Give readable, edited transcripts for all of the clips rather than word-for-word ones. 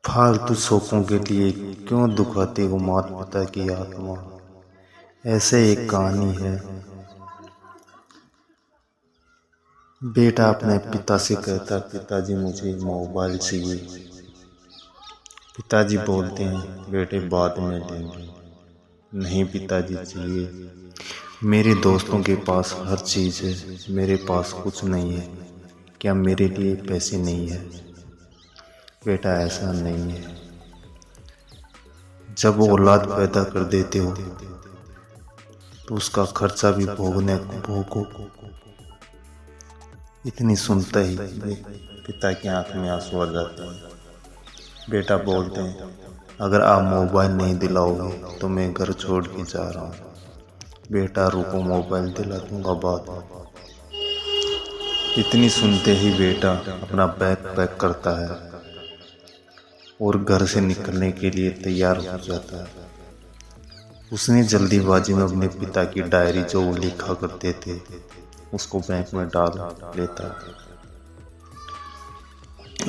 फालतू शौकों के लिए क्यों दुखाती हो माता पिता की आत्मा। ऐसे एक कहानी है। बेटा अपने पिता से कहता, पिताजी मुझे मोबाइल चाहिए। पिताजी बोलते हैं, बेटे बाद में देंगे। नहीं पिताजी चाहिए, मेरे दोस्तों के पास हर चीज़ है, मेरे पास कुछ नहीं है। क्या मेरे लिए पैसे नहीं है? बेटा ऐसा नहीं है। जब औलाद पैदा कर देते हो तो उसका खर्चा भी भोगो। इतनी सुनते ही पिता की आंख में आंसू आ जाते हैं। बेटा बोलते हैं, अगर आप मोबाइल नहीं दिलाओगे तो मैं घर छोड़ के जा रहा हूँ। बेटा रुको, मोबाइल दिला दूंगा बाद में। इतनी सुनते ही बेटा अपना बैग पैक करता है और घर से निकलने के लिए तैयार हो जाता है। उसने जल्दीबाजी में अपने पिता की डायरी जो वो लिखा करते थे उसको बैंक में डाल लेता है।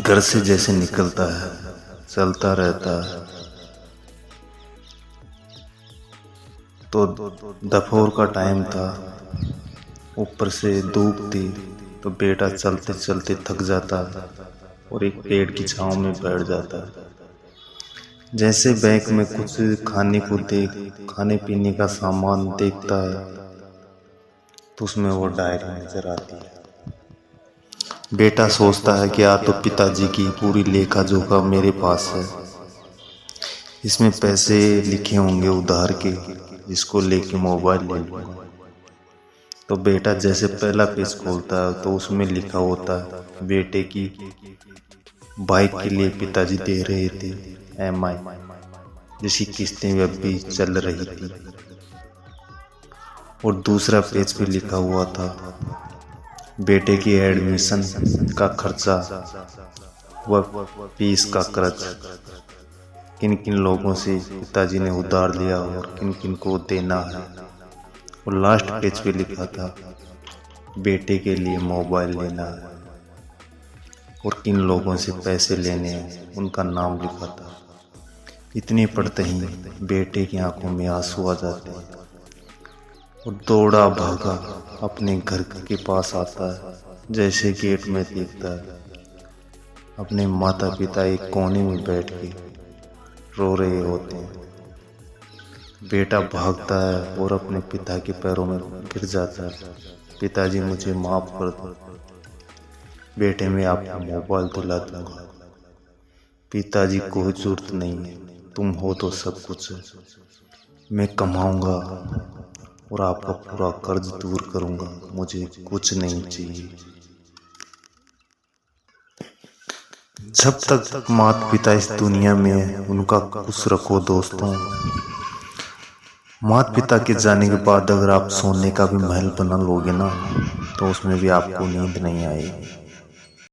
घर से जैसे निकलता है चलता रहता है तो दोपहर का टाइम था, ऊपर से धूप थी, तो बेटा चलते चलते थक जाता है और एक पेड़ की छांव में बैठ जाता है। जैसे बैग में कुछ खाने पीने का सामान देखता है तो उसमें वो डायरी नजर आती है। बेटा सोचता है कि तो पिताजी की पूरी लेखा जोखा मेरे पास है, इसमें पैसे लिखे होंगे उधार के, जिसको लेके मोबाइल ले लूंगा। तो बेटा जैसे पहला पेज खोलता है तो उसमें लिखा होता है, बेटे की बाइक के लिए पिताजी दे रहे थे EMI, जिसकी किस्तें अब भी चल रही थी। और दूसरा पेज पे लिखा हुआ था, बेटे की एडमिशन का खर्चा व फीस का कर्ज, किन किन लोगों से पिताजी ने उधार लिया और किन किन को देना है। और लास्ट पेज पे लिखा था, बेटे के लिए मोबाइल लेना है और किन लोगों से पैसे लेने हैं उनका नाम लिखा था। इतने पढ़ते ही बेटे की आंखों में आंसू आ जाते हैं और दौड़ा भागा अपने घर के पास आता है। जैसे गेट में देखता है, अपने माता पिता एक कोने में बैठ के रो रहे होते हैं। बेटा भागता है और अपने पिता के पैरों में गिर जाता है, पिताजी मुझे माफ कर दो, बेटे मैं आपको मोबाइल दिला दूंगा। पिताजी कोई जरूरत नहीं है, तुम हो तो सब कुछ है। मैं कमाऊंगा और आपका पूरा कर्ज दूर करूंगा, मुझे कुछ नहीं चाहिए। जब तक माता पिता इस दुनिया में है उनका खुश रखो दोस्तों। माता पिता के जाने के बाद अगर आप सोने का भी महल बना लोगे ना तो उसमें भी आपको नींद नहीं आएगी।